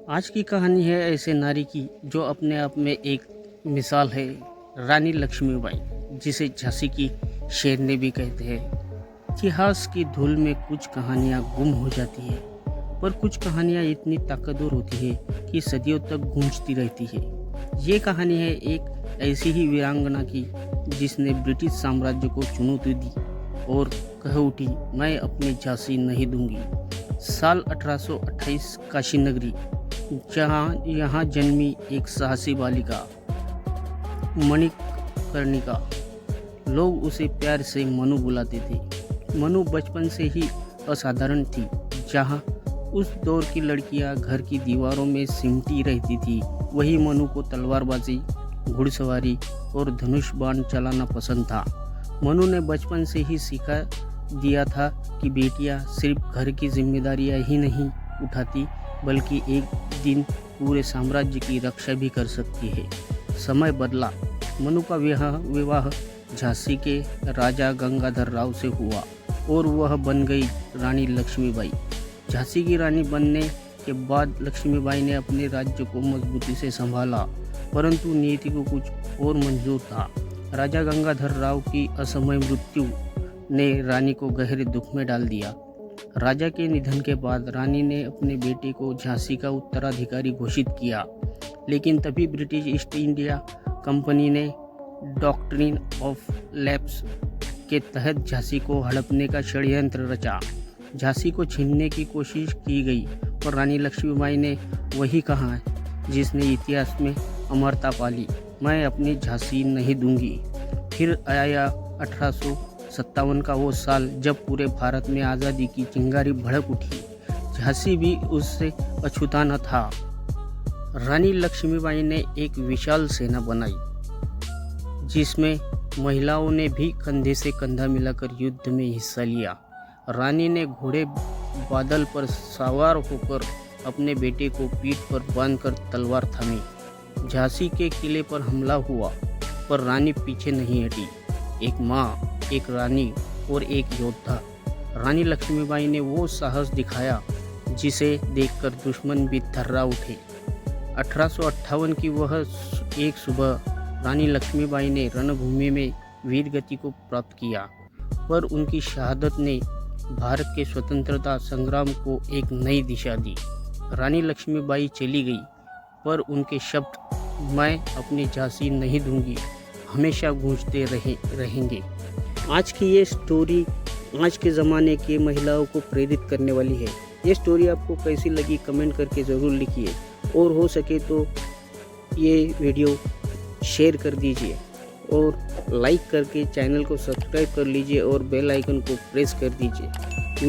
आज की कहानी है ऐसे नारी की जो अपने आप में एक मिसाल है। रानी लक्ष्मीबाई, जिसे झांसी की शेरनी भी कहते हैं। इतिहास की धूल में कुछ कहानियां गुम हो जाती है, पर कुछ कहानियां इतनी ताकतवर होती है कि सदियों तक गूंजती रहती है। ये कहानी है एक ऐसी ही वीरांगना की जिसने ब्रिटिश साम्राज्य को चुनौती दी और कह उठी, मैं अपनी झांसी नहीं दूंगी। साल 1828, काशी नगरी, जहाँ यहाँ जन्मी एक साहसी बालिका मणिकर्णिका। लोग उसे प्यार से मनु बुलाते थे। मनु बचपन से ही असाधारण थी। जहाँ उस दौर की लड़कियां घर की दीवारों में सिमटी रहती थी, वही मनु को तलवारबाजी, घुड़सवारी और धनुष बाण चलाना पसंद था। मनु ने बचपन से ही सिखा दिया था कि बेटियां सिर्फ घर की जिम्मेदारियां ही नहीं उठाती, बल्कि एक दिन पूरे साम्राज्य की रक्षा भी कर सकती है। समय बदला। मनु का विवाह झांसी के राजा गंगाधर राव से हुआ और वह बन गई रानी लक्ष्मीबाई। झांसी की रानी बनने के बाद लक्ष्मीबाई ने अपने राज्य को मजबूती से संभाला, परंतु नीति को कुछ और मंजूर था। राजा गंगाधर राव की असमय मृत्यु ने रानी को गहरे दुख में डाल दिया। राजा के निधन के बाद रानी ने अपने बेटे को झांसी का उत्तराधिकारी घोषित किया, लेकिन तभी ब्रिटिश ईस्ट इंडिया कंपनी ने डॉक्ट्रिन ऑफ लैप्स के तहत झांसी को हड़पने का षड्यंत्र रचा। झांसी को छीनने की कोशिश की गई और रानी लक्ष्मीबाई ने वही कहा जिसने इतिहास में अमरता पाली, मैं अपनी झांसी नहीं दूंगी। फिर आया 1857 का वो साल जब पूरे भारत में आज़ादी की चिंगारी भड़क उठी। झांसी भी उससे अछूता न था। रानी लक्ष्मीबाई ने एक विशाल सेना बनाई, जिसमें महिलाओं ने भी कंधे से कंधा मिलाकर युद्ध में हिस्सा लिया। रानी ने घोड़े बादल पर सवार होकर अपने बेटे को पीठ पर बांधकर तलवार थामी। झांसी के किले पर हमला हुआ, पर रानी पीछे नहीं हटी। एक माँ, एक रानी और एक योद्धा। रानी लक्ष्मीबाई ने वो साहस दिखाया जिसे देखकर दुश्मन भी थर्रा उठे। 1858 की वह एक सुबह रानी लक्ष्मीबाई ने रणभूमि में वीर गति को प्राप्त किया, पर उनकी शहादत ने भारत के स्वतंत्रता संग्राम को एक नई दिशा दी। रानी लक्ष्मीबाई चली गई, पर उनके शब्द, मैं अपनी झांसी नहीं दूंगी, हमेशा गूंजते रहेंगे। आज की ये स्टोरी आज के ज़माने की महिलाओं को प्रेरित करने वाली है। ये स्टोरी आपको कैसी लगी कमेंट करके ज़रूर लिखिए, और हो सके तो ये वीडियो शेयर कर दीजिए और लाइक करके चैनल को सब्सक्राइब कर लीजिए और बेल आइकन को प्रेस कर दीजिए।